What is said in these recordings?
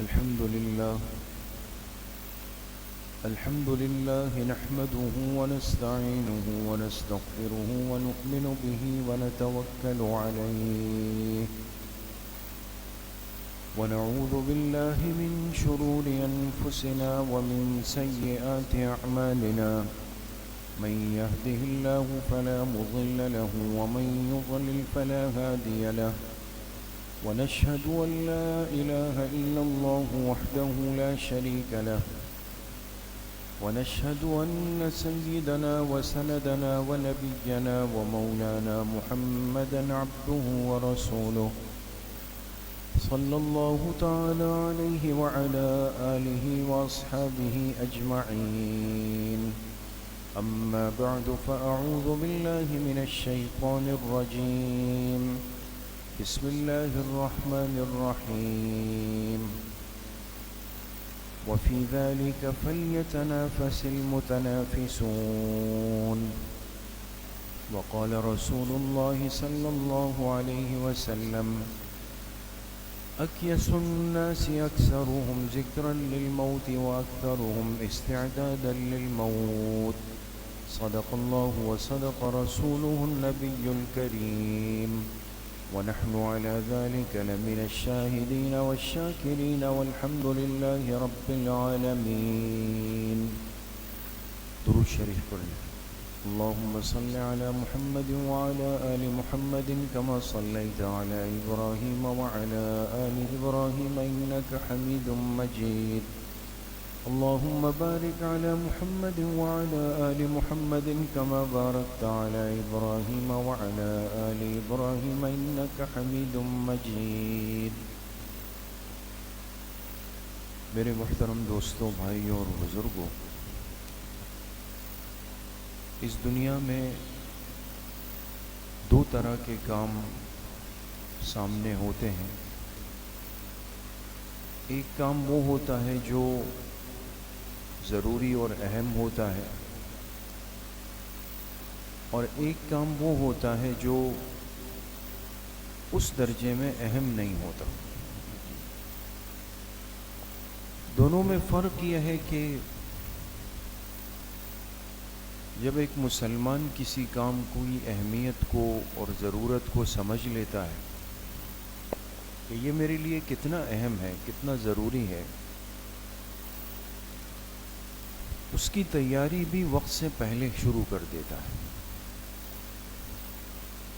الحمد لله نحمده ونستعينه ونستغفره ونؤمن به ونتوكل عليه ونعوذ بالله من شرور أنفسنا ومن سيئات أعمالنا من يهده الله فلا مضل له ومن يضلل فلا هادي له ونشهد أن لا إله إلا الله وحده لا شريك له ونشهد أن سيدنا وسندنا ونبينا ومولانا محمدا عبده ورسوله صلى الله تعالى عليه وعلى آله وأصحابه أجمعين أما بعد فأعوذ بالله من الشيطان الرجيم بسم الله الرحمن الرحيم وفي ذلك فليتنافس المتنافسون وقال رسول الله صلى الله عليه وسلم أكيس الناس أكثرهم ذكرا للموت وأكثرهم استعدادا للموت صدق الله وصدق رسوله النبي الكريم ونحن على ذلك لمن الشاهدين والشاكرين والحمد لله رب العالمين. درود شریف پڑھیں. اللهم صل على محمد وعلى آل محمد كما صليت على إبراهيم وعلى آل إبراهيم إنك حميد مجيد. اللهم بارك على محمد وعلى آل محمد كما باركت على إبراهيم وعلى آل إبراهيم إنك حميد مجيد. میرے محترم دوستوں، بھائیوں اور بزرگوں، اس دنیا میں دو طرح کے کام سامنے ہوتے ہیں. ایک کام وہ ہوتا ہے جو ضروری اور اہم ہوتا ہے، اور ایک کام وہ ہوتا ہے جو اس درجے میں اہم نہیں ہوتا. دونوں میں فرق یہ ہے کہ جب ایک مسلمان کسی کام کی اہمیت کو اور ضرورت کو سمجھ لیتا ہے کہ یہ میرے لیے کتنا اہم ہے، کتنا ضروری ہے، اس کی تیاری بھی وقت سے پہلے شروع کر دیتا ہے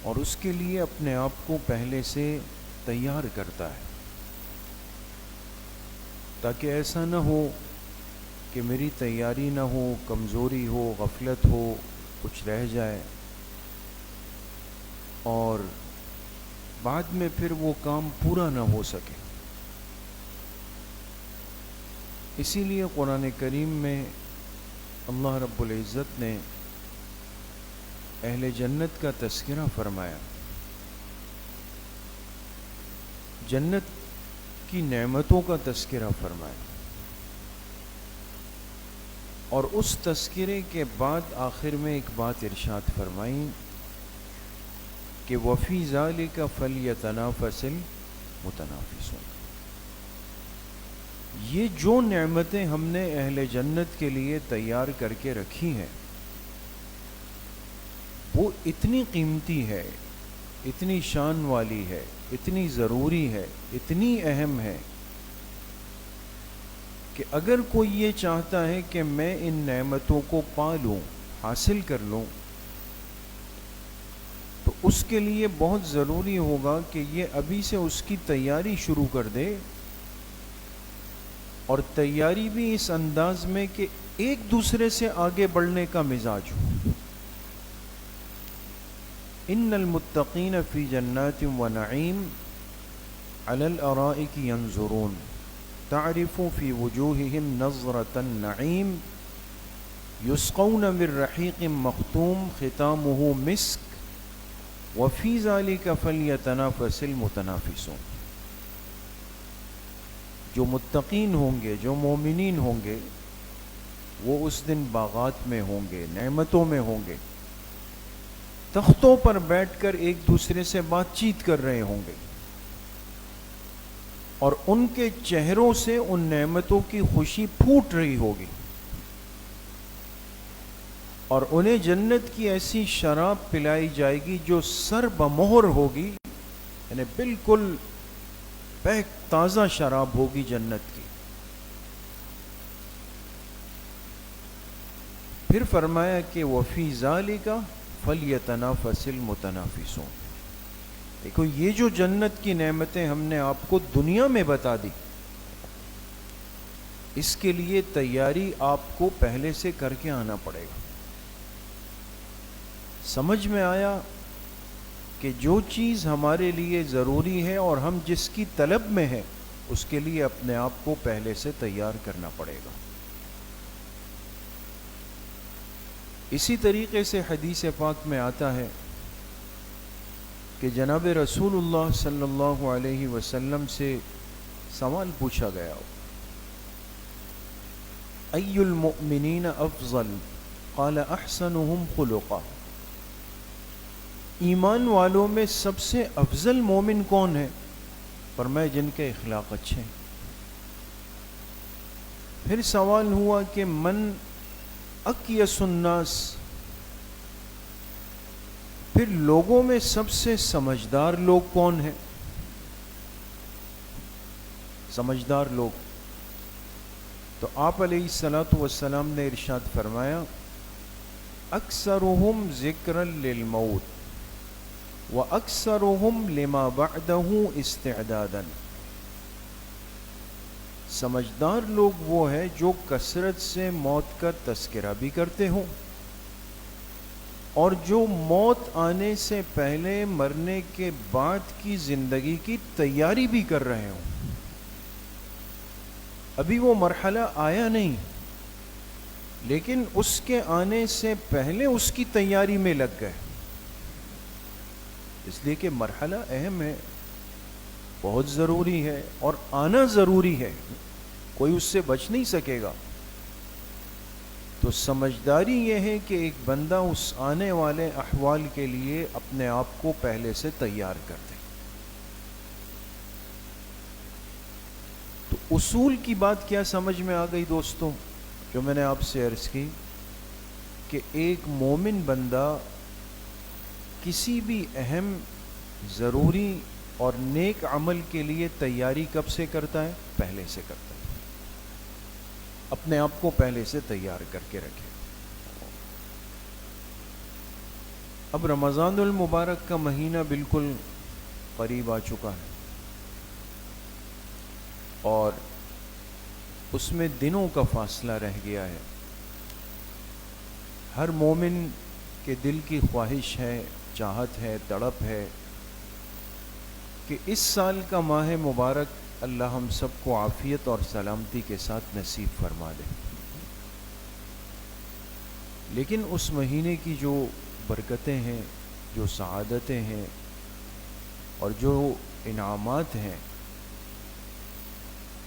اور اس کے لیے اپنے آپ کو پہلے سے تیار کرتا ہے، تاکہ ایسا نہ ہو کہ میری تیاری نہ ہو، کمزوری ہو، غفلت ہو، کچھ رہ جائے اور بعد میں پھر وہ کام پورا نہ ہو سکے. اسی لیے قرآن کریم میں اللہ رب العزت نے اہل جنت کا تذکرہ فرمایا، جنت کی نعمتوں کا تذکرہ فرمایا، اور اس تذکرے کے بعد آخر میں ایک بات ارشاد فرمائی کہ وَفِي ذَلِكَ فَلْيَتَنَافَسِ الْمُتَنَافِسُونَ. یہ جو نعمتیں ہم نے اہل جنت کے لیے تیار کر کے رکھی ہیں وہ اتنی قیمتی ہے، اتنی شان والی ہے، اتنی ضروری ہے، اتنی اہم ہے کہ اگر کوئی یہ چاہتا ہے کہ میں ان نعمتوں کو پا لوں، حاصل کر لوں، تو اس کے لیے بہت ضروری ہوگا کہ یہ ابھی سے اس کی تیاری شروع کر دے، اور تیاری بھی اس انداز میں کہ ایک دوسرے سے آگے بڑھنے کا مزاج ہو. ان المتقین فی جنات ونعیم علی الارائک ینظرون تعرف فی وجوہہم نظرۃ النعیم یسقون من رحیق مختوم ختامہ مسک وفی ذلک فلیتنافس المتنافسون. جو متقین ہوں گے، جو مومنین ہوں گے، وہ اس دن باغات میں ہوں گے، نعمتوں میں ہوں گے، تختوں پر بیٹھ کر ایک دوسرے سے بات چیت کر رہے ہوں گے، اور ان کے چہروں سے ان نعمتوں کی خوشی پھوٹ رہی ہوگی، اور انہیں جنت کی ایسی شراب پلائی جائے گی جو سر بمہر ہوگی، یعنی بالکل بیک تازہ شراب ہوگی جنت کی۔ پھر فرمایا کہ وَفِي ذَلِكَ فَلْيَتَنَافَسِ الْمُتَنَافِسُونَ۔ دیکھو یہ جو جنت کی نعمتیں ہم نے آپ کو دنیا میں بتا دی، اس کے لیے تیاری آپ کو پہلے سے کر کے آنا پڑے گا۔ سمجھ میں آیا کہ جو چیز ہمارے لیے ضروری ہے اور ہم جس کی طلب میں ہیں، اس کے لیے اپنے آپ کو پہلے سے تیار کرنا پڑے گا۔ اسی طریقے سے حدیث پاک میں آتا ہے کہ جناب رسول اللہ صلی اللہ علیہ وسلم سے سوال پوچھا گیا، ای المؤمنین افضل؟ قال احسنهم خلقا۔ ایمان والوں میں سب سے افضل مومن کون ہے؟ فرمایا جن کے اخلاق اچھے ہیں۔ پھر سوال ہوا کہ من اکیس الناس؟ پھر لوگوں میں سب سے سمجھدار لوگ کون ہیں؟ سمجھدار لوگ، تو آپ علیہ الصلاۃ والسلام نے ارشاد فرمایا اکثرهم ذکرا للموت وَأَكْثَرُهُمْ لِمَا بَعْدَهُ اسْتِعْدَادًا۔ سمجھدار لوگ وہ ہیں جو کثرت سے موت کا تذکرہ بھی کرتے ہوں، اور جو موت آنے سے پہلے مرنے کے بعد کی زندگی کی تیاری بھی کر رہے ہوں۔ ابھی وہ مرحلہ آیا نہیں، لیکن اس کے آنے سے پہلے اس کی تیاری میں لگ گئے، اس لیے کہ مرحلہ اہم ہے، بہت ضروری ہے، اور آنا ضروری ہے، کوئی اس سے بچ نہیں سکے گا۔ تو سمجھداری یہ ہے کہ ایک بندہ اس آنے والے احوال کے لیے اپنے آپ کو پہلے سے تیار کر دے۔ تو اصول کی بات کیا سمجھ میں آ گئی دوستوں، جو میں نے آپ سے عرض کی کہ ایک مومن بندہ کسی بھی اہم، ضروری اور نیک عمل کے لیے تیاری کب سے کرتا ہے؟ پہلے سے کرتا ہے، اپنے آپ کو پہلے سے تیار کر کے رکھے۔ اب رمضان المبارک کا مہینہ بالکل قریب آ چکا ہے، اور اس میں دنوں کا فاصلہ رہ گیا ہے۔ ہر مومن کے دل کی خواہش ہے، چاہت ہے، تڑپ ہے کہ اس سال کا ماہ مبارک اللہ ہم سب کو عافیت اور سلامتی کے ساتھ نصیب فرما دے۔ لیکن اس مہینے کی جو برکتیں ہیں، جو سعادتیں ہیں اور جو انعامات ہیں،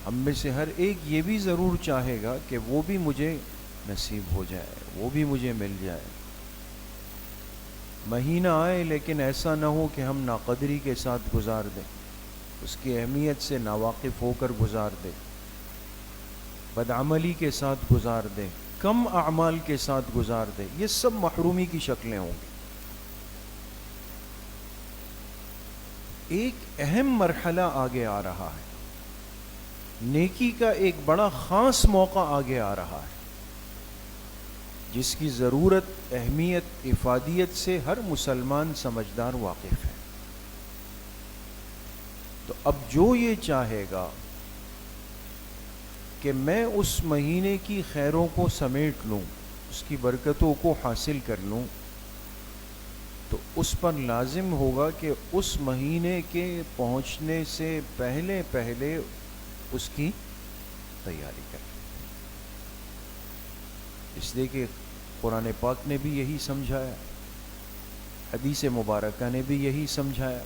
ہم میں سے ہر ایک یہ بھی ضرور چاہے گا کہ وہ بھی مجھے نصیب ہو جائے، وہ بھی مجھے مل جائے۔ مہینہ آئے لیکن ایسا نہ ہو کہ ہم ناقدری کے ساتھ گزار دیں، اس کی اہمیت سے ناواقف ہو کر گزار دیں، بدعملی کے ساتھ گزار دیں، کم اعمال کے ساتھ گزار دیں۔ یہ سب محرومی کی شکلیں ہوں گی۔ ایک اہم مرحلہ آگے آ رہا ہے، نیکی کا ایک بڑا خاص موقع آگے آ رہا ہے، جس کی ضرورت، اہمیت، افادیت سے ہر مسلمان سمجھدار واقف ہے۔ تو اب جو یہ چاہے گا کہ میں اس مہینے کی خیروں کو سمیٹ لوں، اس کی برکتوں کو حاصل کر لوں، تو اس پر لازم ہوگا کہ اس مہینے کے پہنچنے سے پہلے پہلے اس کی تیاری کریں۔ اس لیے کہ قرآن پاک نے بھی یہی سمجھایا، حدیث مبارکہ نے بھی یہی سمجھایا،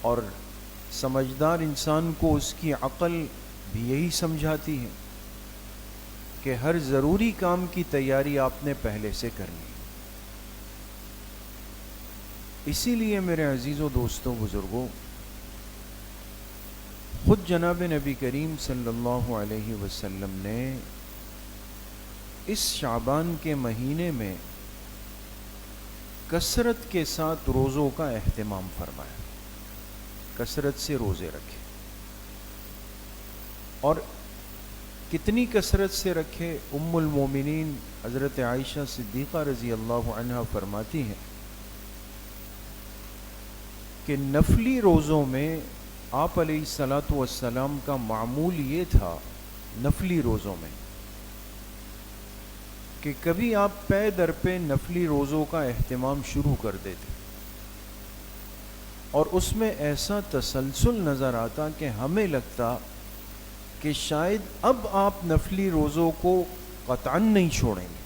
اور سمجھدار انسان کو اس کی عقل بھی یہی سمجھاتی ہے کہ ہر ضروری کام کی تیاری آپ نے پہلے سے کرنی ہے۔ اسی لیے میرے عزیزوں، دوستوں، بزرگوں، خود جناب نبی کریم صلی اللہ علیہ وسلم نے اس شعبان کے مہینے میں کثرت کے ساتھ روزوں کا اہتمام فرمایا، کثرت سے روزے رکھے، اور کتنی کثرت سے رکھے؟ ام المومنین حضرت عائشہ صدیقہ رضی اللہ عنہا فرماتی ہیں کہ نفلی روزوں میں آپ علیہ الصلاۃ والسلام کا معمول یہ تھا، نفلی روزوں میں، کہ کبھی آپ پے در پہ نفلی روزوں کا اہتمام شروع کر دیتے، اور اس میں ایسا تسلسل نظر آتا کہ ہمیں لگتا کہ شاید اب آپ نفلی روزوں کو قطعاً نہیں چھوڑیں گے،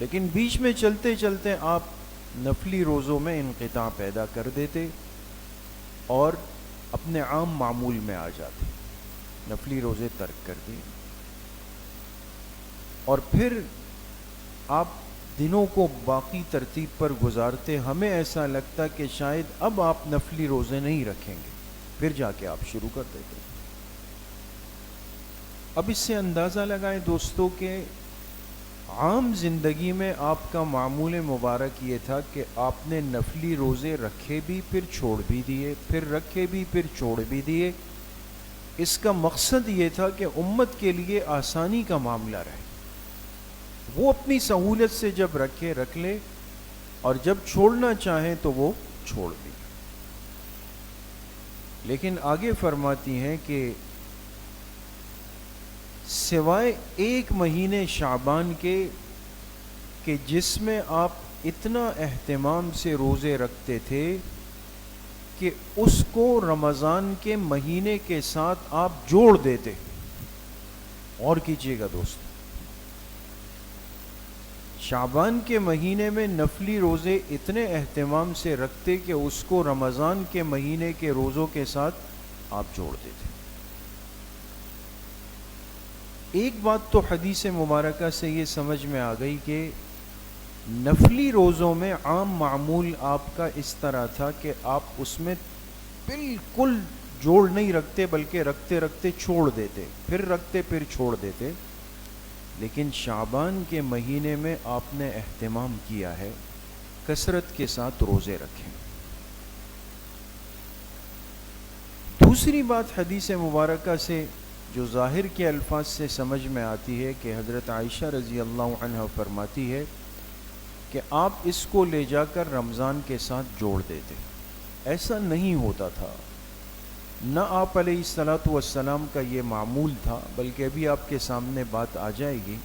لیکن بیچ میں چلتے چلتے آپ نفلی روزوں میں انقطاع پیدا کر دیتے اور اپنے عام معمول میں آ جاتے، نفلی روزے ترک کر دیے، اور پھر آپ دنوں کو باقی ترتیب پر گزارتے، ہمیں ایسا لگتا کہ شاید اب آپ نفلی روزے نہیں رکھیں گے، پھر جا کے آپ شروع کر دیتے۔ اب اس سے اندازہ لگائیں دوستو کہ عام زندگی میں آپ کا معمول مبارک یہ تھا کہ آپ نے نفلی روزے رکھے بھی، پھر چھوڑ بھی دیے، پھر رکھے بھی، پھر چھوڑ بھی دیے۔ اس کا مقصد یہ تھا کہ امت کے لیے آسانی کا معاملہ رہے، وہ اپنی سہولت سے جب رکھے رکھ لے، اور جب چھوڑنا چاہیں تو وہ چھوڑ بھی۔ لیکن آگے فرماتی ہیں کہ سوائے ایک مہینے شعبان کے کہ جس میں آپ اتنا اہتمام سے روزے رکھتے تھے کہ اس کو رمضان کے مہینے کے ساتھ آپ جوڑ دیتے۔ اور کیجئے گا دوست، شعبان کے مہینے میں نفلی روزے اتنے اہتمام سے رکھتے کہ اس کو رمضان کے مہینے کے روزوں کے ساتھ آپ جوڑ دیتے۔ ایک بات تو حدیث مبارکہ سے یہ سمجھ میں آ گئی کہ نفلی روزوں میں عام معمول آپ کا اس طرح تھا کہ آپ اس میں بالکل جوڑ نہیں رکھتے، بلکہ رکھتے رکھتے چھوڑ دیتے، پھر رکھتے پھر چھوڑ دیتے۔ لیکن شعبان کے مہینے میں آپ نے اہتمام کیا ہے، کثرت کے ساتھ روزے رکھیں۔ دوسری بات حدیث مبارکہ سے جو ظاہر کے الفاظ سے سمجھ میں آتی ہے کہ حضرت عائشہ رضی اللہ عنہ فرماتی ہے کہ آپ اس کو لے جا کر رمضان کے ساتھ جوڑ دیتے۔ ایسا نہیں ہوتا تھا، نہ آپ علیہ الصلاۃ والسلام کا یہ معمول تھا، بلکہ ابھی آپ کے سامنے بات آ جائے گی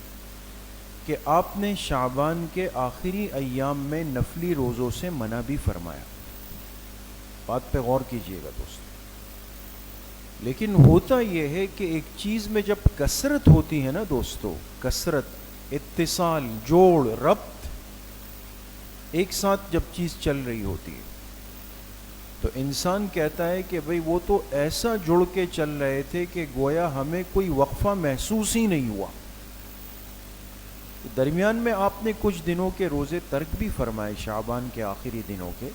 کہ آپ نے شعبان کے آخری ایام میں نفلی روزوں سے منع بھی فرمایا۔ بات پہ غور کیجئے گا دوست۔ لیکن ہوتا یہ ہے کہ ایک چیز میں جب کثرت ہوتی ہے نا دوستو، کثرت، اتصال، جوڑ، ربط، ایک ساتھ جب چیز چل رہی ہوتی ہے تو انسان کہتا ہے کہ بھئی وہ تو ایسا جڑ کے چل رہے تھے کہ گویا ہمیں کوئی وقفہ محسوس ہی نہیں ہوا۔ درمیان میں آپ نے کچھ دنوں کے روزے ترک بھی فرمائے، شعبان کے آخری دنوں کے،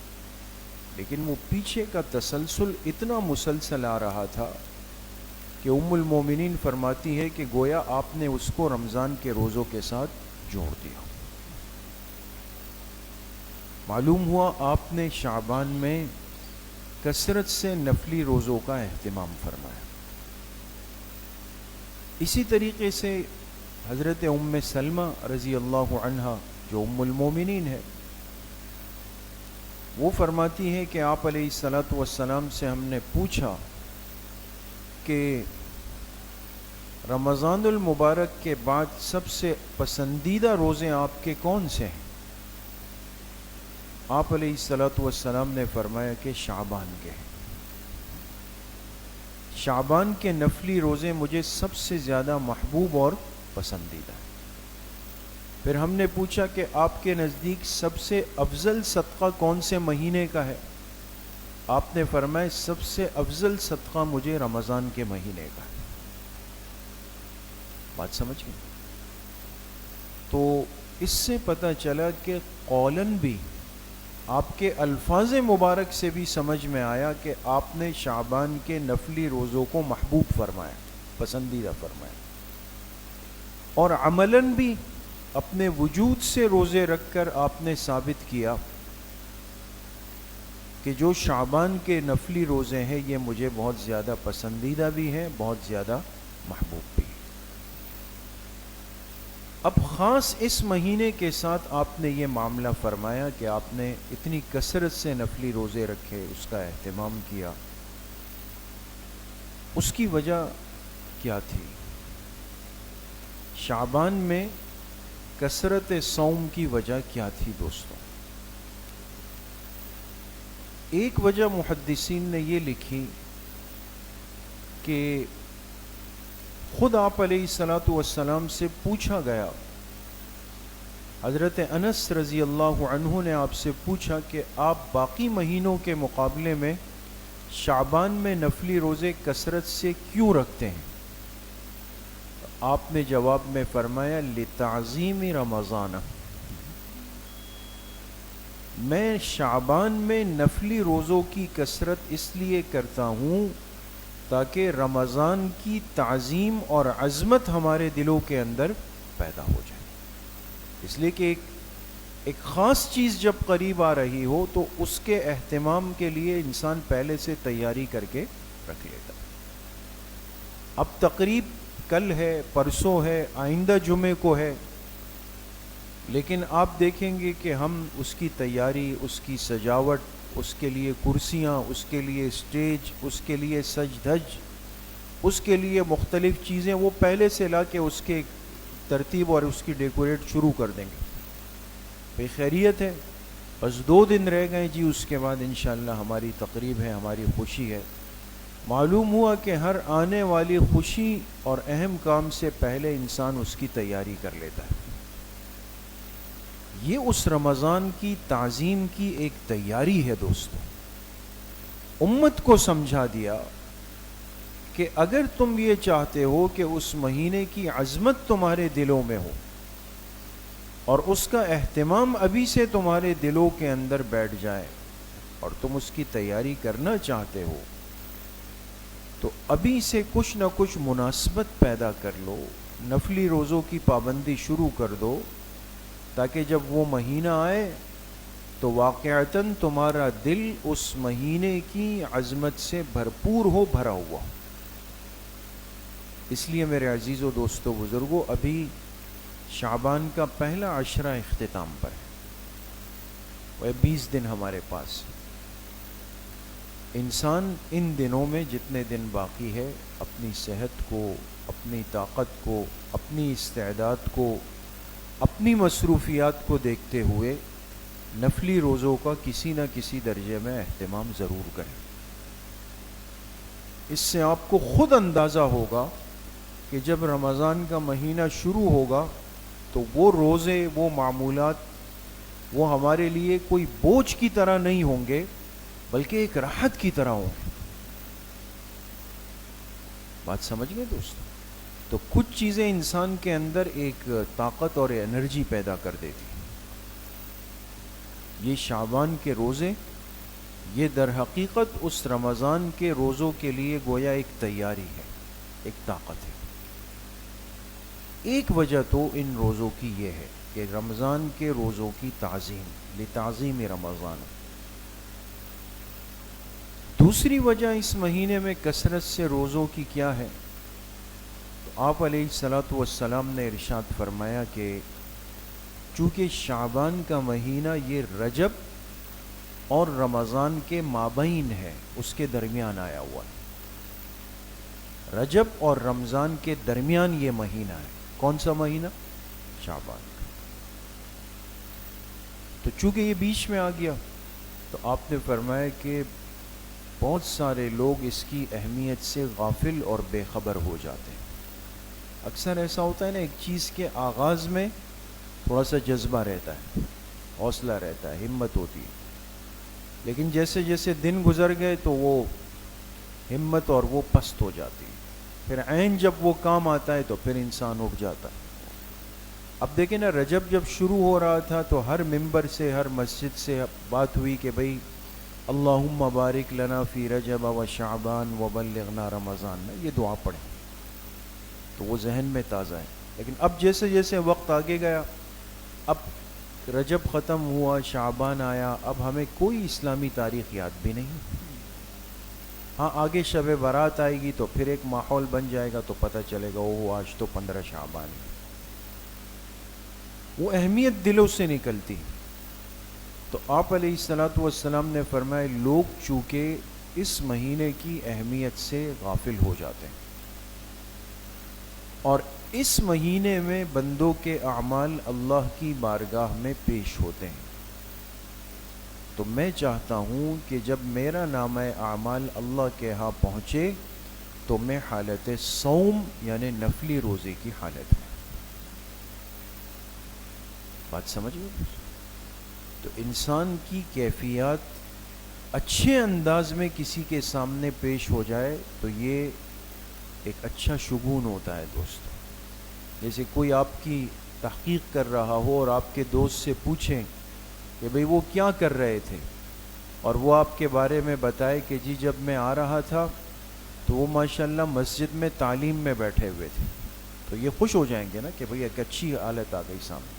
لیکن وہ پیچھے کا تسلسل اتنا مسلسل آ رہا تھا کہ ام المومنین فرماتی ہے کہ گویا آپ نے اس کو رمضان کے روزوں کے ساتھ جوڑ دیا۔ معلوم ہوا آپ نے شعبان میں کثرت سے نفلی روزوں کا اہتمام فرمایا۔ اسی طریقے سے حضرت ام سلمہ رضی اللہ عنہا جو ام المومنین ہے، وہ فرماتی ہے کہ آپ علیہ الصلاۃ والسلام سے ہم نے پوچھا کہ رمضان المبارک کے بعد سب سے پسندیدہ روزے آپ کے کون سے ہیں؟ آپ علیہ الصلاۃ والسلام نے فرمایا کہ شعبان کے ہیں، شعبان کے نفلی روزے مجھے سب سے زیادہ محبوب اور پسندیدہ ہیں۔ پھر ہم نے پوچھا کہ آپ کے نزدیک سب سے افضل صدقہ کون سے مہینے کا ہے؟ آپ نے فرمایا سب سے افضل صدقہ مجھے رمضان کے مہینے کا ہے۔ بات سمجھ گئے؟ تو اس سے پتہ چلا کہ قولاً بھی آپ کے الفاظ مبارک سے بھی سمجھ میں آیا کہ آپ نے شعبان کے نفلی روزوں کو محبوب فرمایا، پسندیدہ فرمایا، اور عملاً بھی اپنے وجود سے روزے رکھ کر آپ نے ثابت کیا کہ جو شعبان کے نفلی روزے ہیں یہ مجھے بہت زیادہ پسندیدہ بھی ہیں، بہت زیادہ محبوب بھی ہیں۔ اب خاص اس مہینے کے ساتھ آپ نے یہ معاملہ فرمایا کہ آپ نے اتنی کثرت سے نفلی روزے رکھے، اس کا اہتمام کیا، اس کی وجہ کیا تھی؟ شعبان میں کثرت صوم کی وجہ کیا تھی دوستوں؟ ایک وجہ محدثین نے یہ لکھی کہ خود آپ علیہ الصلاۃ والسلام سے پوچھا گیا، حضرت انس رضی اللہ عنہ نے آپ سے پوچھا کہ آپ باقی مہینوں کے مقابلے میں شعبان میں نفلی روزے کثرت سے کیوں رکھتے ہیں؟ آپ نے جواب میں فرمایا لتعظیم رمضان، میں شعبان میں نفلی روزوں کی کثرت اس لیے کرتا ہوں تاکہ رمضان کی تعظیم اور عظمت ہمارے دلوں کے اندر پیدا ہو جائے، اس لیے کہ ایک خاص چیز جب قریب آ رہی ہو تو اس کے اہتمام کے لیے انسان پہلے سے تیاری کر کے رکھ لیتا۔ اب تقریب کل ہے، پرسوں ہے، آئندہ جمعے کو ہے، لیکن آپ دیکھیں گے کہ ہم اس کی تیاری، اس کی سجاوٹ، اس کے لیے کرسیاں، اس کے لیے اسٹیج، اس کے لیے سج دھج، اس کے لیے مختلف چیزیں وہ پہلے سے لا کے اس کے ترتیب اور اس کی ڈیکوریٹ شروع کر دیں گے۔ بھئی خیریت ہے، بس 2 دن رہ گئے جی، اس کے بعد انشاءاللہ ہماری تقریب ہے، ہماری خوشی ہے۔ معلوم ہوا کہ ہر آنے والی خوشی اور اہم کام سے پہلے انسان اس کی تیاری کر لیتا ہے۔ یہ اس رمضان کی تعظیم کی ایک تیاری ہے دوستو۔ امت کو سمجھا دیا کہ اگر تم یہ چاہتے ہو کہ اس مہینے کی عظمت تمہارے دلوں میں ہو اور اس کا اہتمام ابھی سے تمہارے دلوں کے اندر بیٹھ جائے اور تم اس کی تیاری کرنا چاہتے ہو تو ابھی سے کچھ نہ کچھ مناسبت پیدا کر لو، نفلی روزوں کی پابندی شروع کر دو، تاکہ جب وہ مہینہ آئے تو واقعتاً تمہارا دل اس مہینے کی عظمت سے بھرپور ہو، بھرا ہوا۔ اس لیے میرے عزیز و دوستو بزرگو، ابھی شعبان کا پہلا عشرہ اختتام پر ہے، وہ 20 دن ہمارے پاس۔ انسان ان دنوں میں جتنے دن باقی ہے اپنی صحت کو، اپنی طاقت کو، اپنی استعداد کو، اپنی مصروفیات کو دیکھتے ہوئے نفلی روزوں کا کسی نہ کسی درجے میں اہتمام ضرور کریں۔ اس سے آپ کو خود اندازہ ہوگا کہ جب رمضان کا مہینہ شروع ہوگا تو وہ روزے، وہ معمولات، وہ ہمارے لیے کوئی بوجھ کی طرح نہیں ہوں گے بلکہ ایک راحت کی طرح ہوں گے۔ بات سمجھ گئے دوستو؟ تو کچھ چیزیں انسان کے اندر ایک طاقت اور انرجی پیدا کر دیتی۔ یہ شعبان کے روزے، یہ در حقیقت اس رمضان کے روزوں کے لیے گویا ایک تیاری ہے، ایک طاقت ہے۔ ایک وجہ تو ان روزوں کی یہ ہے کہ رمضان کے روزوں کی تعظیم، لتعظیم رمضان۔ دوسری وجہ اس مہینے میں کثرت سے روزوں کی کیا ہے؟ تو آپ علیہ الصلاۃ والسلام نے ارشاد فرمایا کہ چونکہ شعبان کا مہینہ یہ رجب اور رمضان کے مابین ہے، اس کے درمیان آیا ہوا ہے۔ رجب اور رمضان کے درمیان یہ مہینہ ہے۔ کون سا مہینہ؟ شعبان کا۔ تو چونکہ یہ بیچ میں آ گیا تو آپ نے فرمایا کہ بہت سارے لوگ اس کی اہمیت سے غافل اور بے خبر ہو جاتے ہیں۔ اکثر ایسا ہوتا ہے نا، ایک چیز کے آغاز میں تھوڑا سا جذبہ رہتا ہے، حوصلہ رہتا ہے، ہمت ہوتی ہے، لیکن جیسے جیسے دن گزر گئے تو وہ ہمت اور وہ پست ہو جاتی ہے۔ پھر عین جب وہ کام آتا ہے تو پھر انسان اٹھ جاتا ہے۔ اب دیکھیں نا، رجب جب شروع ہو رہا تھا تو ہر ممبر سے، ہر مسجد سے بات ہوئی کہ بھئی اللہم بارک لنا فی رجب و شعبان و بلغنا رمضان، یہ دعا پڑھیں تو وہ ذہن میں تازہ ہے. لیکن اب جیسے جیسے وقت آگے گیا، اب رجب ختم ہوا، شعبان آیا، اب ہمیں کوئی اسلامی تاریخ یاد بھی نہیں. ہاں آگے شب برات آئے گی تو پھر ایک ماحول بن جائے گا تو پتہ چلے گا وہ آج تو 15 شعبان ہے. وہ اہمیت دلوں سے نکلتی. تو آپ علیہ الصلوۃ والسلام نے فرمایا لوگ چونکہ اس مہینے کی اہمیت سے غافل ہو جاتے ہیں، اور اس مہینے میں بندوں کے اعمال اللہ کی بارگاہ میں پیش ہوتے ہیں. تو میں چاہتا ہوں کہ جب میرا نامہ اعمال اللہ کے ہاں پہنچے تو میں حالت صوم یعنی نفلی روزے کی حالت میں. بات سمجھ گئے؟ تو انسان کی کیفیات اچھے انداز میں کسی کے سامنے پیش ہو جائے تو یہ ایک اچھا شگون ہوتا ہے دوستو. جیسے کوئی آپ کی تحقیق کر رہا ہو اور آپ کے دوست سے پوچھیں کہ بھئی وہ کیا کر رہے تھے، اور وہ آپ کے بارے میں بتائے کہ جی جب میں آ رہا تھا تو وہ ماشاءاللہ مسجد میں تعلیم میں بیٹھے ہوئے تھے، تو یہ خوش ہو جائیں گے نا کہ بھئی ایک اچھی حالت آ گئی سامنے.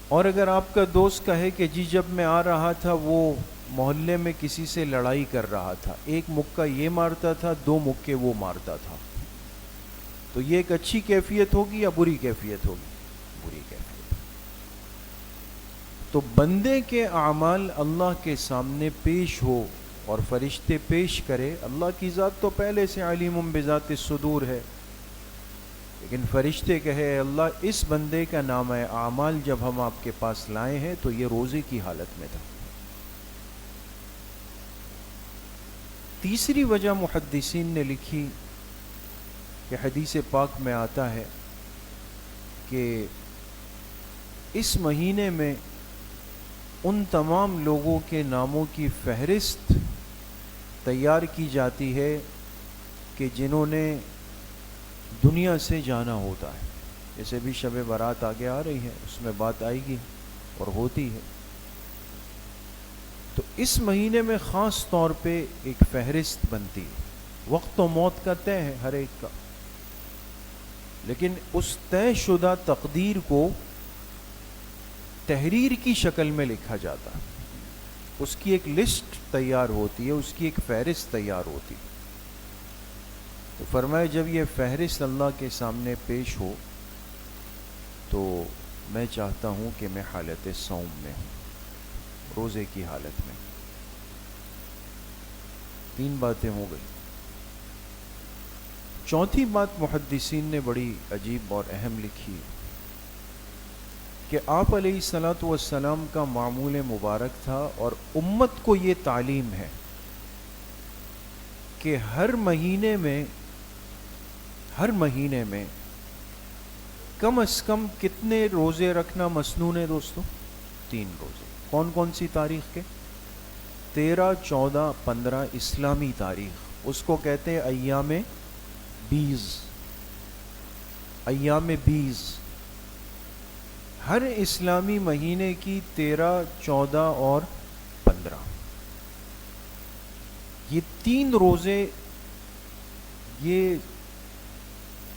اور اگر آپ کا دوست کہے کہ جی جب میں آ رہا تھا وہ محلے میں کسی سے لڑائی کر رہا تھا، ایک مکہ یہ مارتا تھا، 2 مکے وہ مارتا تھا، تو یہ ایک اچھی کیفیت ہوگی یا بری کیفیت ہوگی؟ بری کیفیت. تو بندے کے اعمال اللہ کے سامنے پیش ہو اور فرشتے پیش کرے. اللہ کی ذات تو پہلے سے علیم بذات الصدور ہے، لیکن فرشتے کہے اللہ اس بندے کا نامہ اعمال جب ہم آپ کے پاس لائے ہیں تو یہ روزے کی حالت میں تھا. تیسری وجہ محدثین نے لکھی کہ حدیث پاک میں آتا ہے کہ اس مہینے میں ان تمام لوگوں کے ناموں کی فہرست تیار کی جاتی ہے کہ جنہوں نے دنیا سے جانا ہوتا ہے. جیسے بھی شب برات آگے آ رہی ہے اس میں بات آئے گی اور ہوتی ہے. تو اس مہینے میں خاص طور پہ ایک فہرست بنتی ہے. وقت و موت کا طے ہے ہر ایک کا، لیکن اس طے شدہ تقدیر کو تحریر کی شکل میں لکھا جاتا ہے. اس کی ایک لسٹ تیار ہوتی ہے، اس کی ایک فہرست تیار ہوتی ہے. تو فرمایا جب یہ فہرست اللہ کے سامنے پیش ہو تو میں چاہتا ہوں کہ میں حالت صوم میں ہوں، روزے کی حالت میں. 3 باتیں ہو گئی. چوتھی بات محدثین نے بڑی عجیب اور اہم لکھی کہ آپ علیہ الصلوۃ والسلام کا معمول مبارک تھا اور امت کو یہ تعلیم ہے کہ ہر مہینے میں کم از کم کتنے روزے رکھنا مسنون ہے دوستو؟ 3 روزے. کون کون سی تاریخ کے؟ 13، 14، 15 اسلامی تاریخ. اس کو کہتے ہیں ایام بیز. ایام بیز ہر اسلامی مہینے کی 13، 14 اور 15. یہ 3 روزے یہ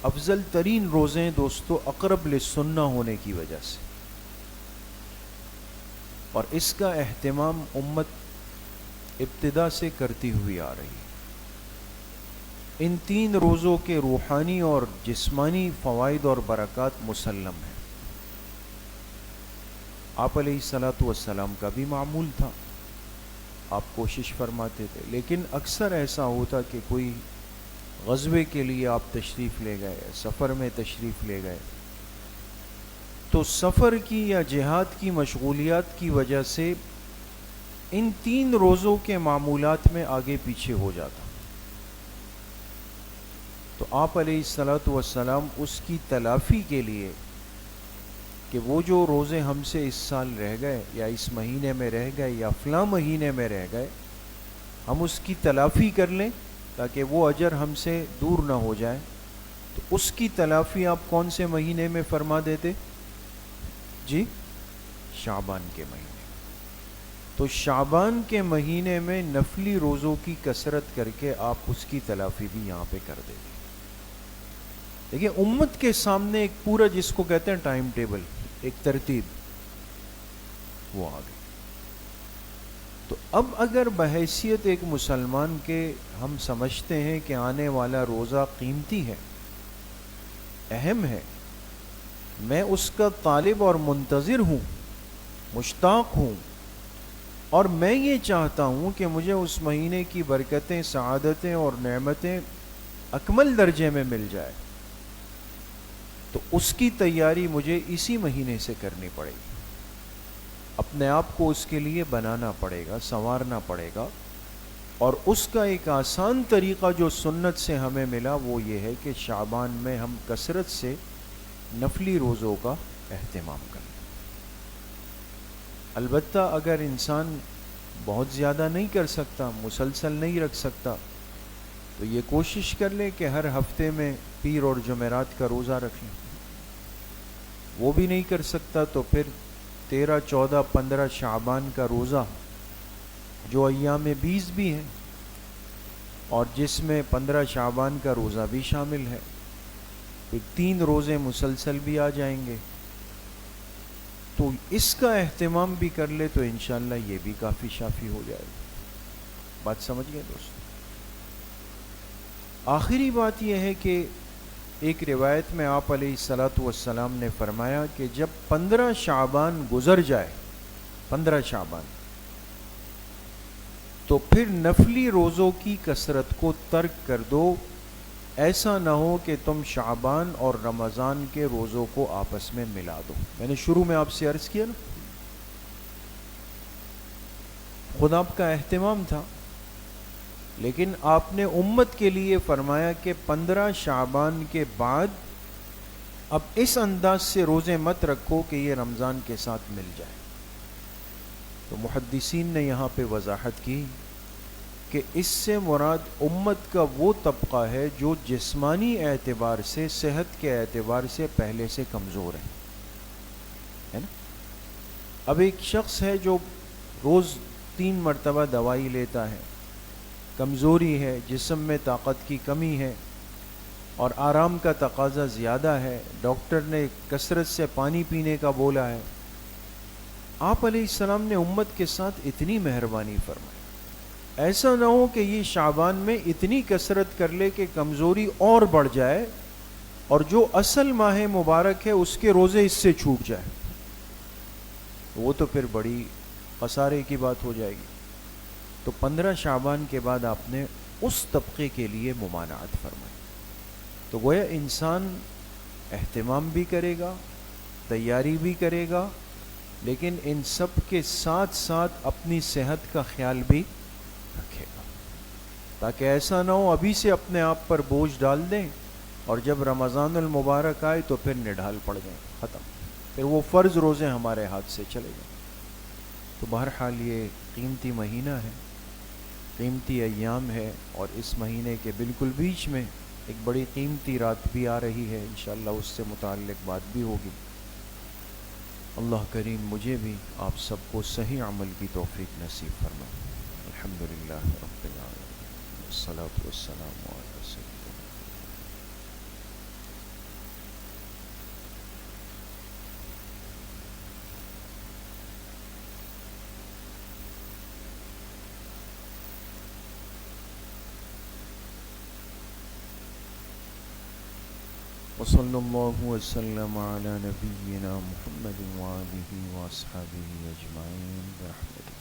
افضل ترین روزے ہیں دوستو، اقرب للسنہ ہونے کی وجہ سے. اور اس کا اہتمام امت ابتدا سے کرتی ہوئی آ رہی ہے. ان 3 روزوں کے روحانی اور جسمانی فوائد اور برکات مسلم ہیں. آپ علیہ الصلوۃ والسلام کا بھی معمول تھا، آپ کوشش فرماتے تھے، لیکن اکثر ایسا ہوتا کہ کوئی غزوے کے لیے آپ تشریف لے گئے، سفر میں تشریف لے گئے، تو سفر کی یا جہاد کی مشغولیات کی وجہ سے ان 3 روزوں کے معمولات میں آگے پیچھے ہو جاتا. تو آپ علیہ الصلوۃ والسلام اس کی تلافی کے لیے کہ وہ جو روزے ہم سے اس سال رہ گئے یا اس مہینے میں رہ گئے یا فلاں مہینے میں رہ گئے، ہم اس کی تلافی کر لیں تاکہ وہ اجر ہم سے دور نہ ہو جائے. تو اس کی تلافی آپ کون سے مہینے میں فرما دیتے؟ جی شعبان کے مہینے. تو شعبان کے مہینے میں نفلی روزوں کی کثرت کر کے آپ اس کی تلافی بھی یہاں پہ کر دیتے. دیکھیے امت کے سامنے ایک پورا جس کو کہتے ہیں ٹائم ٹیبل، ایک ترتیب وہ آ گئی. تو اب اگر بحیثیت ایک مسلمان کے ہم سمجھتے ہیں کہ آنے والا روزہ قیمتی ہے، اہم ہے، میں اس کا طالب اور منتظر ہوں، مشتاق ہوں، اور میں یہ چاہتا ہوں کہ مجھے اس مہینے کی برکتیں، سعادتیں اور نعمتیں اکمل درجے میں مل جائے، تو اس کی تیاری مجھے اسی مہینے سے کرنی پڑے گی. اپنے آپ کو اس کے لیے بنانا پڑے گا، سنوارنا پڑے گا. اور اس کا ایک آسان طریقہ جو سنت سے ہمیں ملا وہ یہ ہے کہ شعبان میں ہم کثرت سے نفلی روزوں کا اہتمام کریں. البتہ اگر انسان بہت زیادہ نہیں کر سکتا، مسلسل نہیں رکھ سکتا، تو یہ کوشش کر لے کہ ہر ہفتے میں پیر اور جمعرات کا روزہ رکھ لیں. وہ بھی نہیں کر سکتا تو پھر 13، 14، 15 شعبان کا روزہ جو ایام 20 بھی ہیں اور جس میں 15 شعبان کا روزہ بھی شامل ہے، پھر 3 روزے مسلسل بھی آ جائیں گے. تو اس کا اہتمام بھی کر لے تو انشاءاللہ یہ بھی کافی شافی ہو جائے گا. بات سمجھ گئے دوست؟ آخری بات یہ ہے کہ ایک روایت میں آپ علیہ الصلاۃ والسلام نے فرمایا کہ جب 15 شعبان گزر جائے، 15 شعبان، تو پھر نفلی روزوں کی کثرت کو ترک کر دو. ایسا نہ ہو کہ تم شعبان اور رمضان کے روزوں کو آپس میں ملا دو. میں نے شروع میں آپ سے عرض کیا نا، خود آپ کا اہتمام تھا، لیکن آپ نے امت کے لیے فرمایا کہ 15 شعبان کے بعد اب اس انداز سے روزے مت رکھو کہ یہ رمضان کے ساتھ مل جائے. تو محدثین نے یہاں پہ وضاحت کی کہ اس سے مراد امت کا وہ طبقہ ہے جو جسمانی اعتبار سے، صحت کے اعتبار سے پہلے سے کمزور ہے نا. اب ایک شخص ہے جو روز 3 مرتبہ دوائی لیتا ہے، کمزوری ہے، جسم میں طاقت کی کمی ہے اور آرام کا تقاضا زیادہ ہے، ڈاکٹر نے کثرت سے پانی پینے کا بولا ہے. آپ علیہ السلام نے امت کے ساتھ اتنی مہربانی فرمائی، ایسا نہ ہو کہ یہ شعبان میں اتنی کثرت کر لے کہ کمزوری اور بڑھ جائے اور جو اصل ماہ مبارک ہے اس کے روزے اس سے چھوٹ جائے، وہ تو پھر بڑی خسارے کی بات ہو جائے گی. تو 15 شعبان کے بعد آپ نے اس طبقے کے لیے ممانعت فرمائی. تو گویا انسان اہتمام بھی کرے گا، تیاری بھی کرے گا، لیکن ان سب کے ساتھ ساتھ اپنی صحت کا خیال بھی رکھے گا، تاکہ ایسا نہ ہو ابھی سے اپنے آپ پر بوجھ ڈال دیں اور جب رمضان المبارک آئے تو پھر نڈھال پڑ جائیں، ختم، پھر وہ فرض روزے ہمارے ہاتھ سے چلے گئے. تو بہرحال یہ قیمتی مہینہ ہے، قیمتی ایام ہے، اور اس مہینے کے بالکل بیچ میں ایک بڑی قیمتی رات بھی آ رہی ہے، انشاءاللہ اس سے متعلق بات بھی ہوگی. اللہ کریم مجھے بھی آپ سب کو صحیح عمل کی توفیق نصیب فرمائے. الحمدللہ رب العالمین، والصلاۃ والسلام علی سیدنا. وصلی اللہ وسلم علی نبینا محمد وآلہ واصحابہ اجمعین برحمتہ.